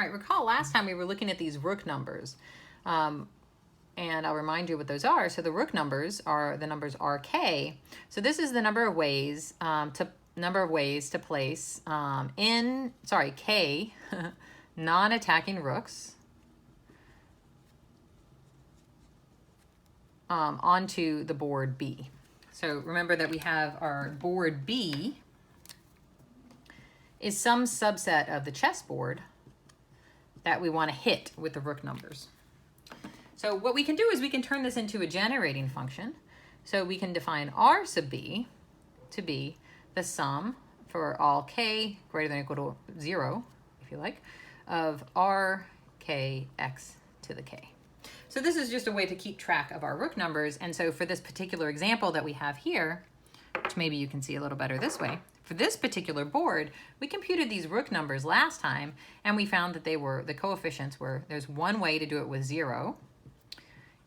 All right, recall last time we were looking at these Rook numbers. And I'll remind you what those are. So the Rook numbers are the numbers RK. So this is the number of ways to place K non-attacking rooks onto the board B. So remember that we have our board B is some subset of the chessboard that we want to hit with the Rook numbers. So what we can do is we can turn this into a generating function. So we can define R sub B to be the sum for all K greater than or equal to 0, if you like, of R K X to the K. So this is just a way to keep track of our Rook numbers. And so for this particular example that we have here, which maybe you can see a little better this way, for this particular board, we computed these Rook numbers last time, and we found that the coefficients were, there's one way to do it with 0.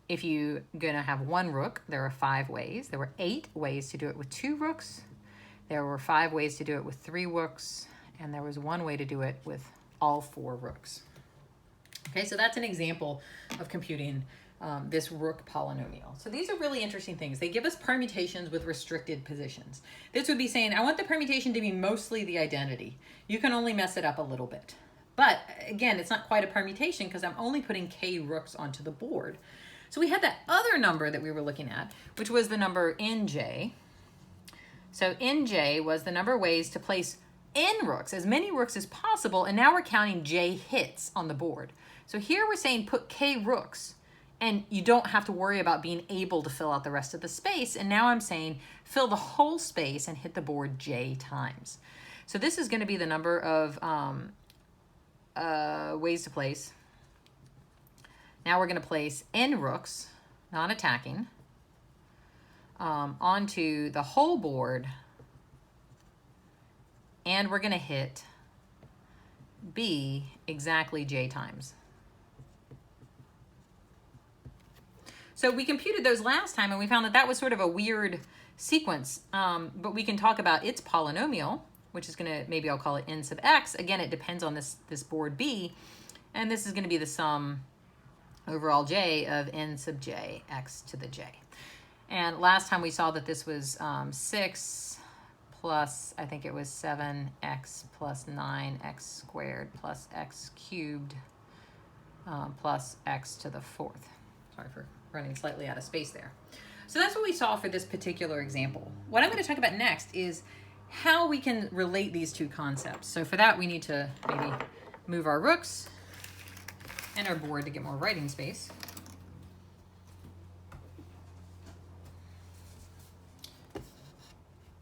If you're going to have one rook, there are 5 ways. There were 8 ways to do it with 2 rooks. There were 5 ways to do it with 3 rooks. And there was 1 way to do it with all 4 rooks. Okay, so that's an example of computing this rook polynomial. So these are really interesting things. They give us permutations with restricted positions. This would be saying, I want the permutation to be mostly the identity. You can only mess it up a little bit. But again, it's not quite a permutation because I'm only putting K rooks onto the board. So we had that other number that we were looking at, which was the number NJ. So NJ was the number of ways to place N rooks, as many rooks as possible, and now we're counting J hits on the board. So here we're saying put K rooks, and you don't have to worry about being able to fill out the rest of the space. And now I'm saying fill the whole space and hit the board J times. So this is going to be the number of ways to place. Now we're going to place N rooks, non-attacking, onto the whole board, and we're going to hit B exactly J times. So we computed those last time, and we found that that was sort of a weird sequence, but we can talk about its polynomial, which is going to, maybe I'll call it N sub X. Again, it depends on this board B, and this is going to be the sum over all J of N sub J X to the J. And last time we saw that this was 6 plus, I think it was 7x plus 9x squared plus x cubed plus x to the 4th. Sorry for running slightly out of space there. So that's what we saw for this particular example. What I'm going to talk about next is how we can relate these two concepts. So for that, we need to maybe move our rooks and our board to get more writing space.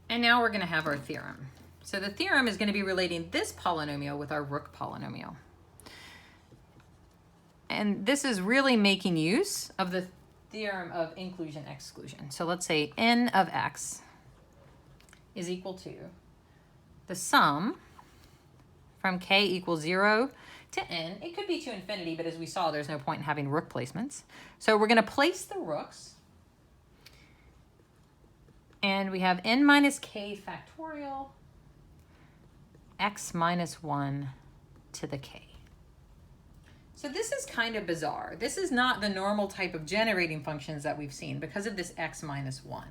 And now we're going to have our theorem. So the theorem is going to be relating this polynomial with our rook polynomial. And this is really making use of the theorem of inclusion exclusion. So let's say n of x is equal to the sum from k equals 0 to n. It could be to infinity, but as we saw, there's no point in having rook placements. So we're going to place the rooks. And we have n minus k factorial x minus 1 to the k. So this is kind of bizarre. This is not the normal type of generating functions that we've seen because of this x minus 1.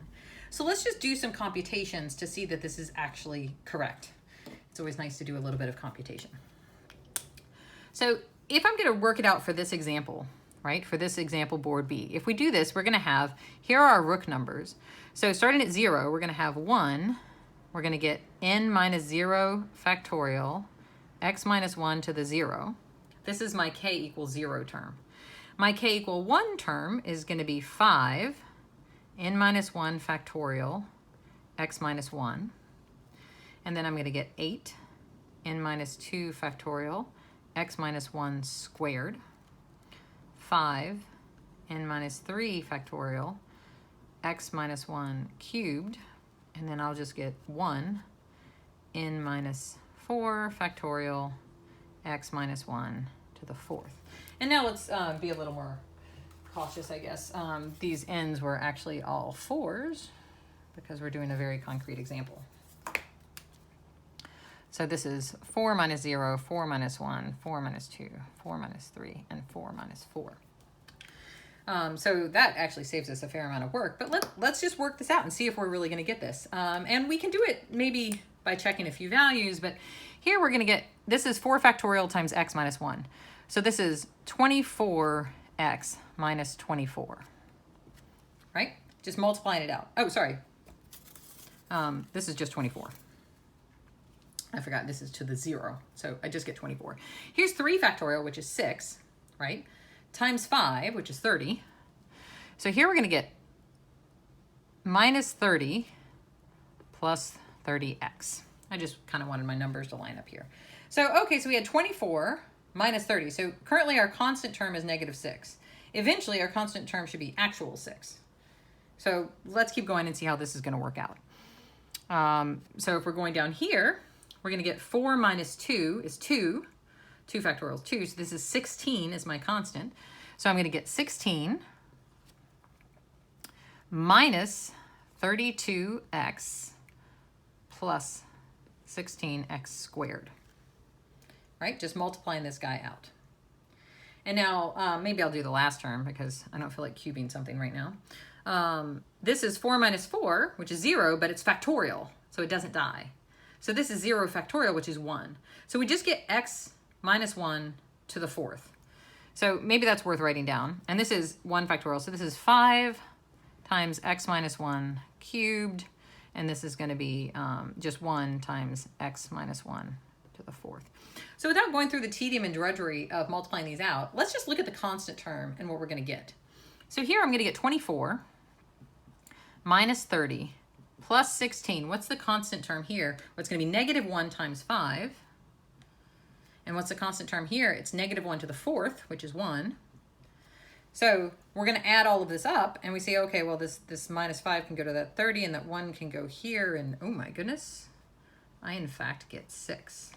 So let's just do some computations to see that this is actually correct. It's always nice to do a little bit of computation. So if I'm going to work it out for this example, right, for this example board B, if we do this, we're going to have, here are our rook numbers. So starting at 0, we're going to have 1. We're going to get n minus 0 factorial, x minus 1 to the 0. This is my k equals 0 term. My k equal 1 term is going to be 5, n minus 1 factorial, x minus 1. And then I'm going to get 8, n minus 2 factorial, x minus 1 squared, 5, n minus 3 factorial, x minus 1 cubed, and then I'll just get 1, n minus 4 factorial, x minus 1 to the 4th. And now let's be a little more cautious, I guess. These n's were actually all 4s because we're doing a very concrete example. So this is 4 minus 0, 4 minus 1, 4 minus 2, 4 minus 3, and 4 minus 4. So that actually saves us a fair amount of work, but let's just work this out and see if we're really going to get this. And we can do it maybe by checking a few values, but here we're going to get, this is 4 factorial times x minus 1. So this is 24x minus 24, right? Just multiplying it out. Oh, sorry. This is just 24. I forgot this is to the 0, so I just get 24. Here's 3 factorial, which is 6, right? Times 5, which is 30. So here we're going to get minus 30 plus 30x. I just kind of wanted my numbers to line up here. So, okay, so we had 24 minus 30. So currently our constant term is negative 6. Eventually our constant term should be actual 6. So let's keep going and see how this is going to work out. So if we're going down here, we're going to get 4 minus 2 is 2. 2 factorial is 2, so this is 16 is my constant. So I'm going to get 16 minus 32x plus 16x squared. Right? Just multiplying this guy out. And now maybe I'll do the last term because I don't feel like cubing something right now. This is 4 minus 4, which is 0, but it's factorial, so it doesn't die. So this is 0 factorial, which is 1. So we just get x minus 1 to the 4th. So maybe that's worth writing down. And this is 1 factorial. So this is 5 times x minus 1 cubed. And this is going to be just 1 times x minus 1 to the 4th. So without going through the tedium and drudgery of multiplying these out, let's just look at the constant term and what we're going to get. So here I'm going to get 24 minus 30 plus 16. What's the constant term here? Well, it's going to be negative 1 times 5. And what's the constant term here? It's negative 1 to the 4th, which is 1. So we're going to add all of this up, and we say, okay, well, this minus 5 can go to that 30, and that 1 can go here, and oh my goodness, I in fact get 6,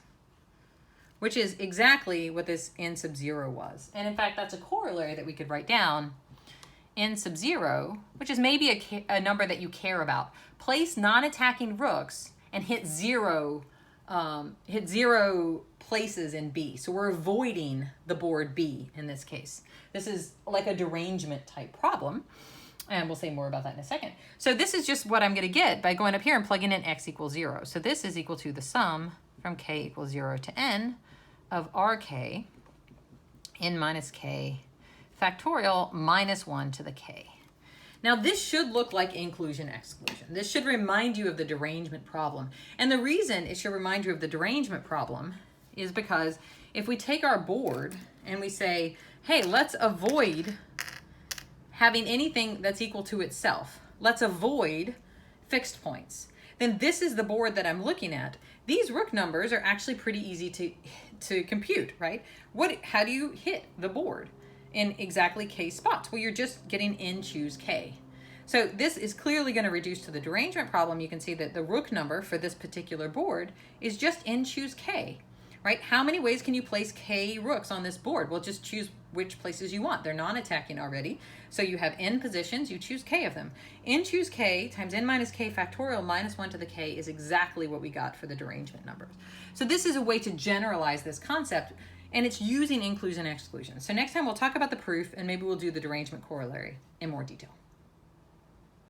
which is exactly what this n sub 0 was. And in fact, that's a corollary that we could write down. N sub 0, which is maybe a number that you care about. Place non-attacking rooks and hit 0 places in B. So we're avoiding the board B in this case. This is like a derangement type problem. And we'll say more about that in a second. So this is just what I'm going to get by going up here and plugging in x equals 0. So this is equal to the sum from k equals 0 to n of rk n minus k factorial minus 1 to the k. Now this should look like inclusion exclusion. This should remind you of the derangement problem. And the reason it should remind you of the derangement problem is because if we take our board and we say, hey, let's avoid having anything that's equal to itself. Let's avoid fixed points. Then this is the board that I'm looking at. These rook numbers are actually pretty easy to compute, right? How do you hit the board in exactly k spots? Well, you're just getting n choose k. So this is clearly going to reduce to the derangement problem. You can see that the rook number for this particular board is just n choose k, right? How many ways can you place k rooks on this board? Well, just choose which places you want. They're non-attacking already. So you have n positions, you choose k of them. N choose k times n minus k factorial minus 1 to the k is exactly what we got for the derangement numbers. So this is a way to generalize this concept, and it's using inclusion and exclusion. So next time we'll talk about the proof, and maybe we'll do the derangement corollary in more detail.